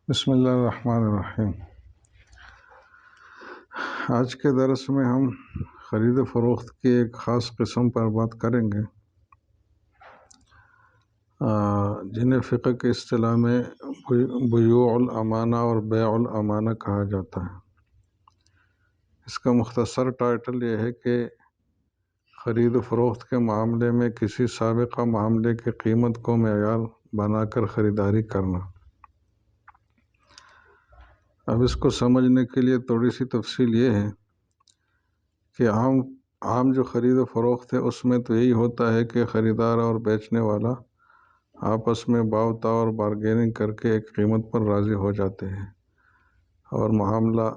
بسم اللہ الرحمن الرحیم۔ آج کے درس میں ہم خرید و فروخت کی ایک خاص قسم پر بات کریں گے، جنہیں فقہ کی اصطلاح میں بیوع الامانہ اور بیع الامانہ کہا جاتا ہے۔ اس کا مختصر ٹائٹل یہ ہے کہ خرید و فروخت کے معاملے میں کسی سابقہ معاملے کی قیمت کو معیار بنا کر خریداری کرنا۔ اب اس کو سمجھنے کے لیے تھوڑی سی تفصیل یہ ہے کہ عام جو خرید و فروخت ہے اس میں تو یہی ہوتا ہے کہ خریدار اور بیچنے والا آپس میں بھاؤ تاؤ اور بارگیننگ کر کے ایک قیمت پر راضی ہو جاتے ہیں اور معاملہ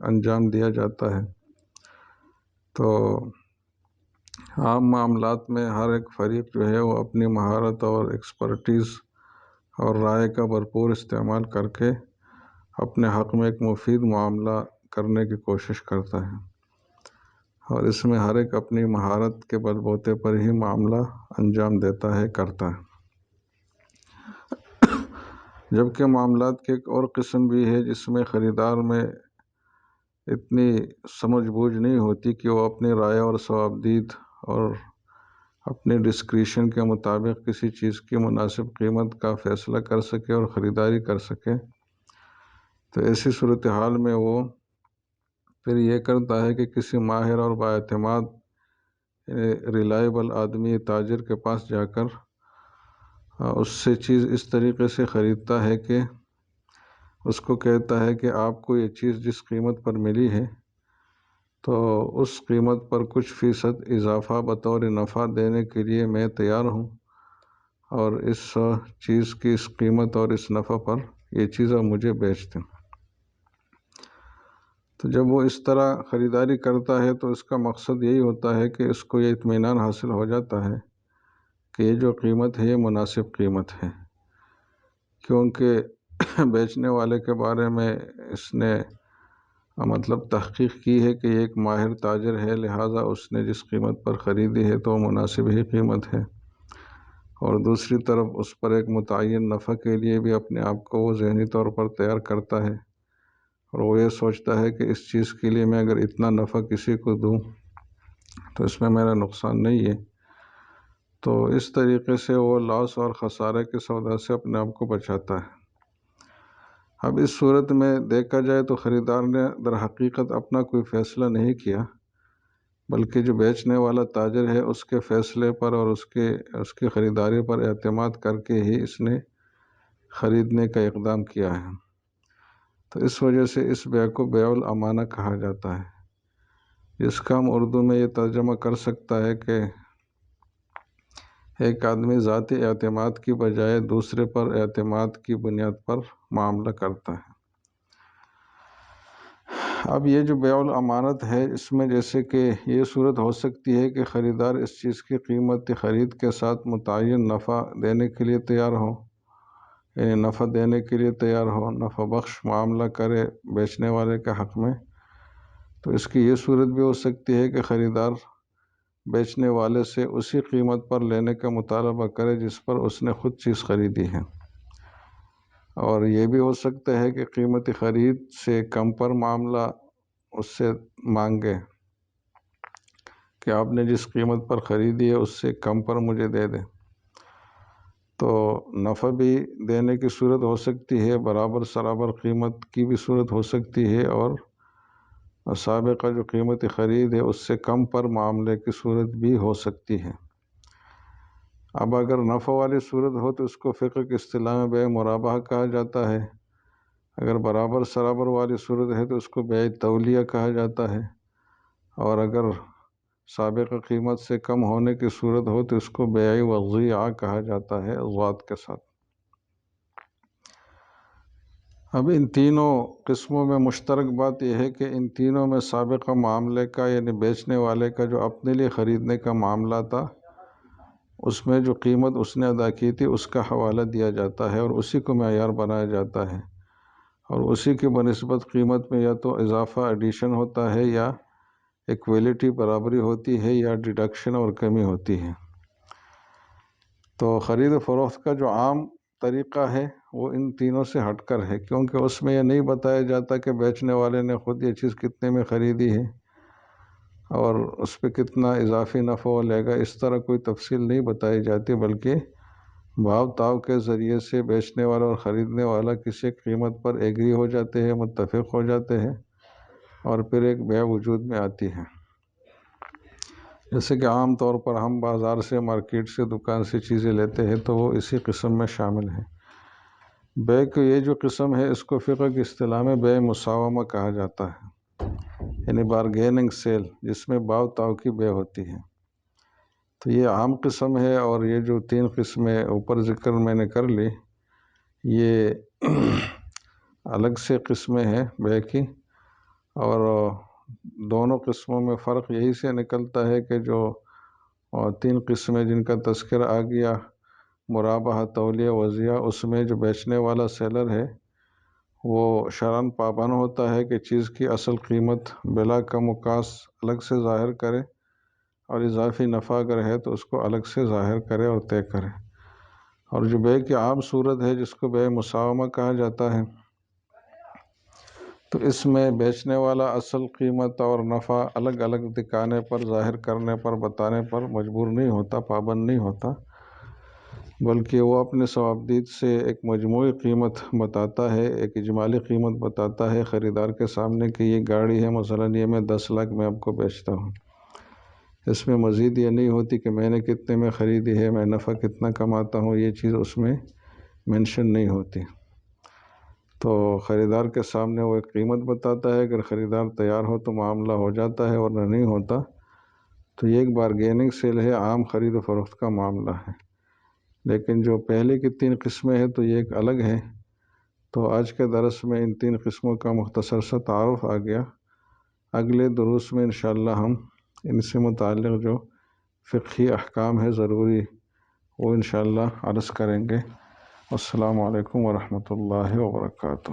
انجام دیا جاتا ہے۔ تو عام معاملات میں ہر ایک فریق جو ہے وہ اپنی مہارت اور ایکسپرٹیز اور رائے کا بھرپور استعمال کر کے اپنے حق میں ایک مفید معاملہ کرنے کی کوشش کرتا ہے، اور اس میں ہر ایک اپنی مہارت کے بل بوتے پر ہی معاملہ انجام دیتا ہے، کرتا ہے۔ جبکہ معاملات کی ایک اور قسم بھی ہے جس میں خریدار میں اتنی سمجھ بوجھ نہیں ہوتی کہ وہ اپنی رائے اور صوابدید اور اپنی ڈسکریشن کے مطابق کسی چیز کی مناسب قیمت کا فیصلہ کر سکے اور خریداری کر سکے۔ تو ایسی صورتحال میں وہ پھر یہ کرتا ہے کہ کسی ماہر اور بااعتماد ریلائبل آدمی تاجر کے پاس جا کر اس سے چیز اس طریقے سے خریدتا ہے کہ اس کو کہتا ہے کہ آپ کو یہ چیز جس قیمت پر ملی ہے تو اس قیمت پر کچھ فیصد اضافہ بطور نفع دینے کے لیے میں تیار ہوں، اور اس چیز کی اس قیمت اور اس نفع پر یہ چیز آپ مجھے بیچ دیں۔ تو جب وہ اس طرح خریداری کرتا ہے تو اس کا مقصد یہی ہوتا ہے کہ اس کو یہ اطمینان حاصل ہو جاتا ہے کہ یہ جو قیمت ہے یہ مناسب قیمت ہے، کیونکہ بیچنے والے کے بارے میں اس نے مطلب تحقیق کی ہے کہ یہ ایک ماہر تاجر ہے، لہٰذا اس نے جس قیمت پر خریدی ہے تو مناسب ہی قیمت ہے، اور دوسری طرف اس پر ایک متعین نفع کے لیے بھی اپنے آپ کو وہ ذہنی طور پر تیار کرتا ہے، اور وہ یہ سوچتا ہے کہ اس چیز کے لیے میں اگر اتنا نفع کسی کو دوں تو اس میں میرا نقصان نہیں ہے۔ تو اس طریقے سے وہ لاس اور خسارے کے سودا سے اپنے آپ کو بچاتا ہے۔ اب اس صورت میں دیکھا جائے تو خریدار نے در حقیقت اپنا کوئی فیصلہ نہیں کیا، بلکہ جو بیچنے والا تاجر ہے اس کے فیصلے پر اور اس کی خریداری پر اعتماد کر کے ہی اس نے خریدنے کا اقدام کیا ہے۔ تو اس وجہ سے اس بیع کو بیع الامانہ کہا جاتا ہے، جس کا ہم اردو میں یہ ترجمہ کر سکتا ہے کہ ایک آدمی ذاتی اعتماد کی بجائے دوسرے پر اعتماد کی بنیاد پر معاملہ کرتا ہے۔ اب یہ جو بیع الامانت ہے اس میں جیسے کہ یہ صورت ہو سکتی ہے کہ خریدار اس چیز کی قیمت خرید کے ساتھ متعین نفع دینے کے لیے تیار ہو، یعنی نفع دینے کے لیے تیار ہو، نفع بخش معاملہ کرے بیچنے والے کے حق میں۔ تو اس کی یہ صورت بھی ہو سکتی ہے کہ خریدار بیچنے والے سے اسی قیمت پر لینے کا مطالبہ کرے جس پر اس نے خود چیز خریدی ہے، اور یہ بھی ہو سکتا ہے کہ قیمت خرید سے کم پر معاملہ اس سے مانگے کہ آپ نے جس قیمت پر خریدی ہے اس سے کم پر مجھے دے دیں۔ تو نفع بھی دینے کی صورت ہو سکتی ہے، برابر سرابر قیمت کی بھی صورت ہو سکتی ہے، اور سابقہ جو قیمت خرید ہے اس سے کم پر معاملے کی صورت بھی ہو سکتی ہے۔ اب اگر نفع والی صورت ہو تو اس کو فقہ کی اصطلاح میں بیع مرابحہ کہا جاتا ہے، اگر برابر سرابر والی صورت ہے تو اس کو بیع تولیہ کہا جاتا ہے، اور اگر سابقہ قیمت سے کم ہونے کی صورت ہو تو اس کو بیع وضیعہ کہا جاتا ہے ضاد کے ساتھ۔ اب ان تینوں قسموں میں مشترک بات یہ ہے کہ ان تینوں میں سابقہ معاملے کا یعنی بیچنے والے کا جو اپنے لیے خریدنے کا معاملہ تھا اس میں جو قیمت اس نے ادا کی تھی اس کا حوالہ دیا جاتا ہے اور اسی کو معیار بنایا جاتا ہے، اور اسی کی بنسبت قیمت میں یا تو اضافہ ایڈیشن ہوتا ہے یا ایکویلٹی برابری ہوتی ہے یا ڈیڈکشن اور کمی ہوتی ہے۔ تو خرید و فروخت کا جو عام طریقہ ہے وہ ان تینوں سے ہٹ کر ہے، کیونکہ اس میں یہ نہیں بتایا جاتا کہ بیچنے والے نے خود یہ چیز کتنے میں خریدی ہے اور اس پہ کتنا اضافی نفع وہ لے گا، اس طرح کوئی تفصیل نہیں بتائی جاتی، بلکہ بھاؤ تاؤ کے ذریعے سے بیچنے والا اور خریدنے والا کسی قیمت پر ایگری ہو جاتے ہیں، متفق ہو جاتے ہیں، اور پھر ایک بیع وجود میں آتی ہے۔ جیسے کہ عام طور پر ہم بازار سے، مارکیٹ سے، دکان سے چیزیں لیتے ہیں تو وہ اسی قسم میں شامل ہیں۔ بیع کی یہ جو قسم ہے اس کو فقہ کی اصطلاح میں بیع مساومہ کہا جاتا ہے، یعنی بارگیننگ سیل، جس میں بھاؤ تاؤ کی بیع ہوتی ہے۔ تو یہ عام قسم ہے، اور یہ جو 3 قسمیں اوپر ذکر میں نے کر لی، یہ الگ سے قسمیں ہیں بیع کی، اور دونوں قسموں میں فرق یہی سے نکلتا ہے کہ جو 3 قسمیں جن کا تذکرہ آ گیا، مرابحہ، تولیہ، وضیعہ، اس میں جو بیچنے والا سیلر ہے وہ شرعاً پابند ہوتا ہے کہ چیز کی اصل قیمت بلا کم و کاس الگ سے ظاہر کرے، اور اضافی نفع اگر ہے تو اس کو الگ سے ظاہر کرے اور طے کرے۔ اور جو بیع کی عام صورت ہے جس کو بیع مساومہ کہا جاتا ہے، تو اس میں بیچنے والا اصل قیمت اور نفع الگ الگ دکھانے پر، ظاہر کرنے پر، بتانے پر مجبور نہیں ہوتا، پابند نہیں ہوتا، بلکہ وہ اپنے ثوابدید سے ایک مجموعی قیمت بتاتا ہے، ایک اجمالی قیمت بتاتا ہے خریدار کے سامنے کہ یہ گاڑی ہے مثلاً، یہ میں 10 لاکھ میں آپ کو بیچتا ہوں۔ اس میں مزید یہ نہیں ہوتی کہ میں نے کتنے میں خریدی ہے، میں نفع کتنا کماتا ہوں، یہ چیز اس میں مینشن نہیں ہوتی۔ تو خریدار کے سامنے وہ ایک قیمت بتاتا ہے، اگر خریدار تیار ہو تو معاملہ ہو جاتا ہے، ورنہ نہیں ہوتا۔ تو یہ ایک بارگیننگ سیل ہے، عام خرید و فروخت کا معاملہ ہے۔ لیکن جو پہلے کی 3 قسمیں ہیں تو یہ ایک الگ ہے۔ تو آج کے درس میں ان 3 قسموں کا مختصر سا تعارف آ گیا۔ اگلے دروس میں انشاءاللہ ہم ان سے متعلق جو فقہی احکام ہے ضروری، وہ انشاءاللہ عرض کریں گے۔ السلام علیکم ورحمۃ اللہ وبرکاتہ۔